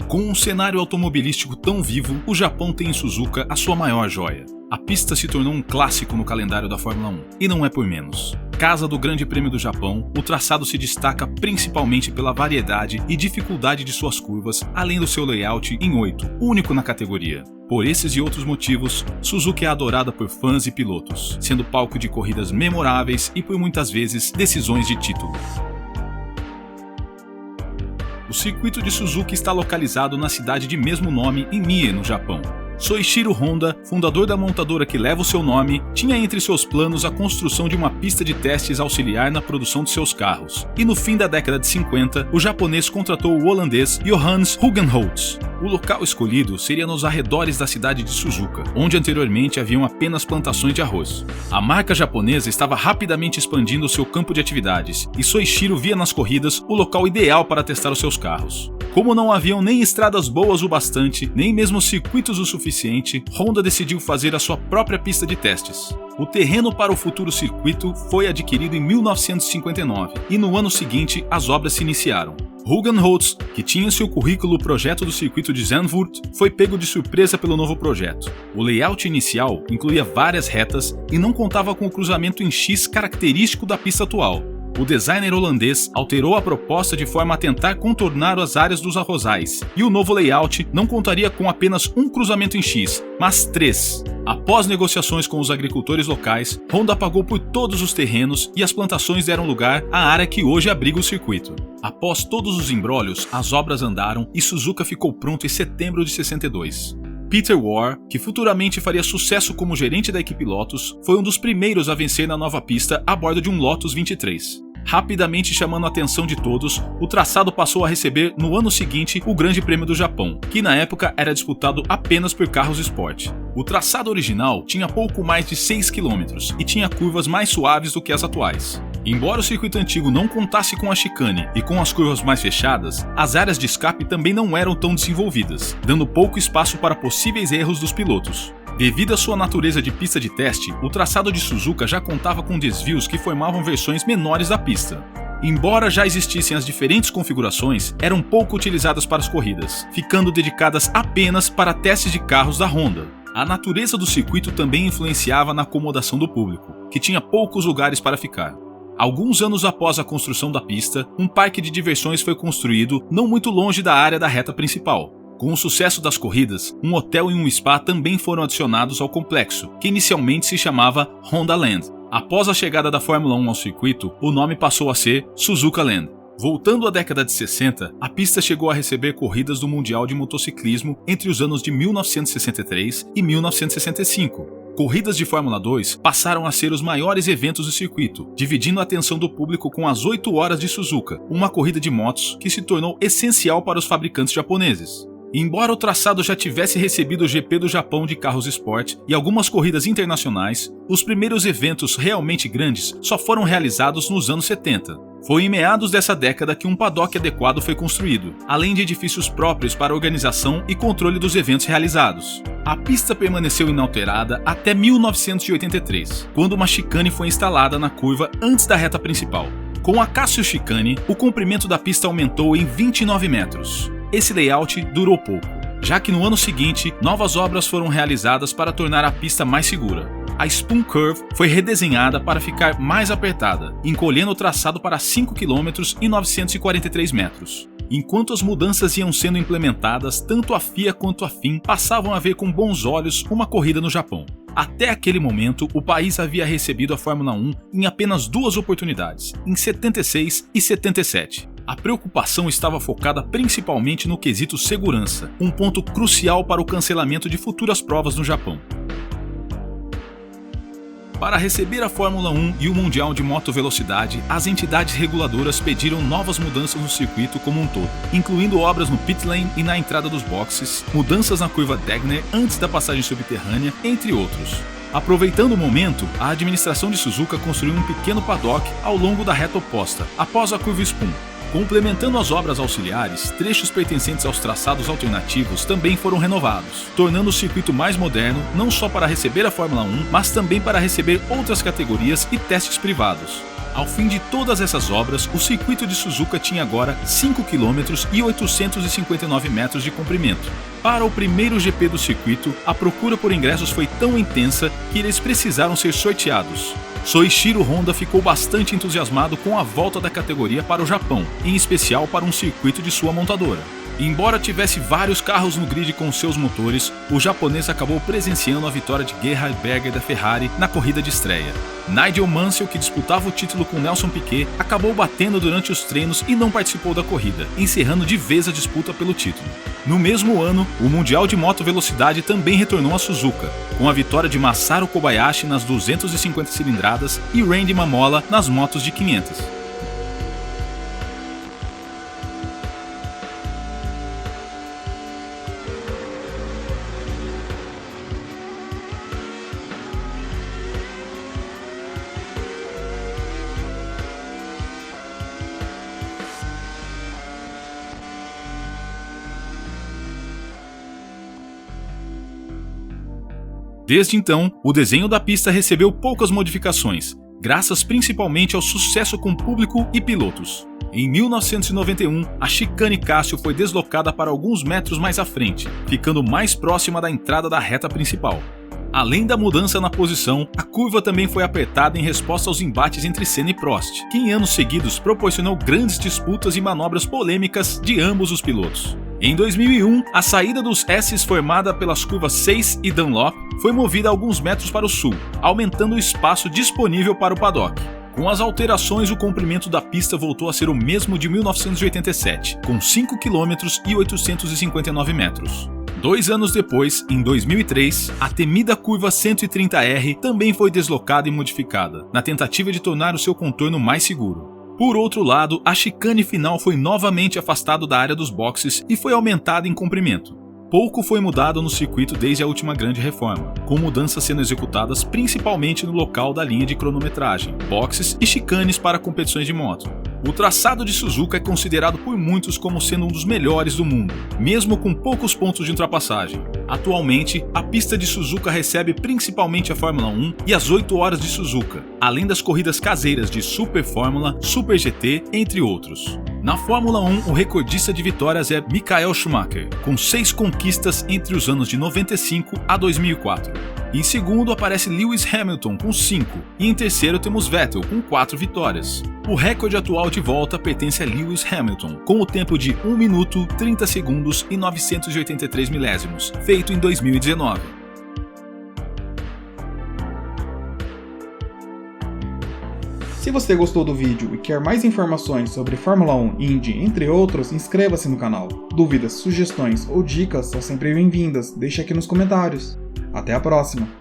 Com um cenário automobilístico tão vivo, o Japão tem em Suzuka a sua maior joia. A pista se tornou um clássico no calendário da Fórmula 1, e não é por menos. Casa do Grande Prêmio do Japão, o traçado se destaca principalmente pela variedade e dificuldade de suas curvas, além do seu layout em 8, único na categoria. Por esses e outros motivos, Suzuka é adorada por fãs e pilotos, sendo palco de corridas memoráveis e por muitas vezes decisões de título. O circuito de Suzuka está localizado na cidade de mesmo nome em Mie, no Japão. Soichiro Honda, fundador da montadora que leva o seu nome, tinha entre seus planos a construção de uma pista de testes auxiliar na produção de seus carros. E no fim da década de 50, o japonês contratou o holandês Johannes Hugenholtz. O local escolhido seria nos arredores da cidade de Suzuka, onde anteriormente haviam apenas plantações de arroz. A marca japonesa estava rapidamente expandindo seu campo de atividades, e Soichiro via nas corridas o local ideal para testar os seus carros. Como não haviam nem estradas boas o bastante, nem mesmo circuitos o suficiente, Honda decidiu fazer a sua própria pista de testes. O terreno para o futuro circuito foi adquirido em 1959 e no ano seguinte as obras se iniciaram. Hugenholtz, que tinha em seu currículo o projeto do circuito de Zandvoort, foi pego de surpresa pelo novo projeto. O layout inicial incluía várias retas e não contava com o cruzamento em X característico da pista atual. O designer holandês alterou a proposta de forma a tentar contornar as áreas dos arrozais, e o novo layout não contaria com apenas um cruzamento em X, mas 3. Após negociações com os agricultores locais, Honda pagou por todos os terrenos e as plantações deram lugar à área que hoje abriga o circuito. Após todos os imbrólios, as obras andaram e Suzuka ficou pronto em setembro de 62. Peter Warr, que futuramente faria sucesso como gerente da equipe Lotus, foi um dos primeiros a vencer na nova pista a bordo de um Lotus 23. Rapidamente chamando a atenção de todos, o traçado passou a receber no ano seguinte o Grande Prêmio do Japão, que na época era disputado apenas por carros esporte. O traçado original tinha pouco mais de 6 km e tinha curvas mais suaves do que as atuais. Embora o circuito antigo não contasse com a chicane e com as curvas mais fechadas, as áreas de escape também não eram tão desenvolvidas, dando pouco espaço para possíveis erros dos pilotos. Devido à sua natureza de pista de teste, o traçado de Suzuka já contava com desvios que formavam versões menores da pista. Embora já existissem as diferentes configurações, eram pouco utilizadas para as corridas, ficando dedicadas apenas para testes de carros da Honda. A natureza do circuito também influenciava na acomodação do público, que tinha poucos lugares para ficar. Alguns anos após a construção da pista, um parque de diversões foi construído não muito longe da área da reta principal. Com o sucesso das corridas, um hotel e um spa também foram adicionados ao complexo, que inicialmente se chamava Honda Land. Após a chegada da Fórmula 1 ao circuito, o nome passou a ser Suzuka Land. Voltando à década de 60, a pista chegou a receber corridas do Mundial de Motociclismo entre os anos de 1963 e 1965. Corridas de Fórmula 2 passaram a ser os maiores eventos do circuito, dividindo a atenção do público com as 8 horas de Suzuka, uma corrida de motos que se tornou essencial para os fabricantes japoneses. Embora o traçado já tivesse recebido o GP do Japão de carros esporte e algumas corridas internacionais, os primeiros eventos realmente grandes só foram realizados nos anos 70. Foi em meados dessa década que um paddock adequado foi construído, além de edifícios próprios para a organização e controle dos eventos realizados. A pista permaneceu inalterada até 1983, quando uma chicane foi instalada na curva antes da reta principal. Com a Casio Chicane, o comprimento da pista aumentou em 29 metros. Esse layout durou pouco, já que no ano seguinte, novas obras foram realizadas para tornar a pista mais segura. A Spoon Curve foi redesenhada para ficar mais apertada, encolhendo o traçado para 5 km e 943 metros. Enquanto as mudanças iam sendo implementadas, tanto a FIA quanto a FIM passavam a ver com bons olhos uma corrida no Japão. Até aquele momento, o país havia recebido a Fórmula 1 em apenas 2 oportunidades, em 76 e 77. A preocupação estava focada principalmente no quesito segurança, um ponto crucial para o cancelamento de futuras provas no Japão. Para receber a Fórmula 1 e o Mundial de Moto Velocidade, as entidades reguladoras pediram novas mudanças no circuito como um todo, incluindo obras no pit lane e na entrada dos boxes, mudanças na curva Degner antes da passagem subterrânea, entre outros. Aproveitando o momento, a administração de Suzuka construiu um pequeno paddock ao longo da reta oposta, após a curva Spoon. Complementando as obras auxiliares, trechos pertencentes aos traçados alternativos também foram renovados, tornando o circuito mais moderno não só para receber a Fórmula 1, mas também para receber outras categorias e testes privados. Ao fim de todas essas obras, o circuito de Suzuka tinha agora 5 km e 859 metros de comprimento. Para o primeiro GP do circuito, a procura por ingressos foi tão intensa que eles precisaram ser sorteados. Soichiro Honda ficou bastante entusiasmado com a volta da categoria para o Japão, em especial para um circuito de sua montadora. Embora tivesse vários carros no grid com seus motores, o japonês acabou presenciando a vitória de Gerhard Berger da Ferrari na corrida de estreia. Nigel Mansell, que disputava o título com Nelson Piquet, acabou batendo durante os treinos e não participou da corrida, encerrando de vez a disputa pelo título. No mesmo ano, o Mundial de Moto Velocidade também retornou a Suzuka, com a vitória de Masaru Kobayashi nas 250 cilindradas e Randy Mamola nas motos de 500. Desde então, o desenho da pista recebeu poucas modificações, graças principalmente ao sucesso com público e pilotos. Em 1991, a chicane Cássio foi deslocada para alguns metros mais à frente, ficando mais próxima da entrada da reta principal. Além da mudança na posição, a curva também foi apertada em resposta aos embates entre Senna e Prost, que em anos seguidos proporcionou grandes disputas e manobras polêmicas de ambos os pilotos. Em 2001, a saída dos S's formada pelas curvas 6 e Dunlop foi movida alguns metros para o sul, aumentando o espaço disponível para o paddock. Com as alterações, o comprimento da pista voltou a ser o mesmo de 1987, com 5 km e 859 metros. 2 anos depois, em 2003, a temida curva 130R também foi deslocada e modificada, na tentativa de tornar o seu contorno mais seguro. Por outro lado, a chicane final foi novamente afastada da área dos boxes e foi aumentada em comprimento. Pouco foi mudado no circuito desde a última grande reforma, com mudanças sendo executadas principalmente no local da linha de cronometragem, boxes e chicanes para competições de moto. O traçado de Suzuka é considerado por muitos como sendo um dos melhores do mundo, mesmo com poucos pontos de ultrapassagem. Atualmente, a pista de Suzuka recebe principalmente a Fórmula 1 e as 8 horas de Suzuka, além das corridas caseiras de Super Fórmula, Super GT, entre outros. Na Fórmula 1, o recordista de vitórias é Michael Schumacher, com 6 conquistas entre os anos de 95 a 2004. Em segundo aparece Lewis Hamilton com 5, e em terceiro temos Vettel com 4 vitórias. O recorde atual de volta pertence a Lewis Hamilton, com o tempo de 1 minuto, 30 segundos e 983 milésimos, feito em 2019. Se você gostou do vídeo e quer mais informações sobre Fórmula 1, Indy, entre outros, inscreva-se no canal. Dúvidas, sugestões ou dicas são sempre bem-vindas, deixe aqui nos comentários. Até a próxima!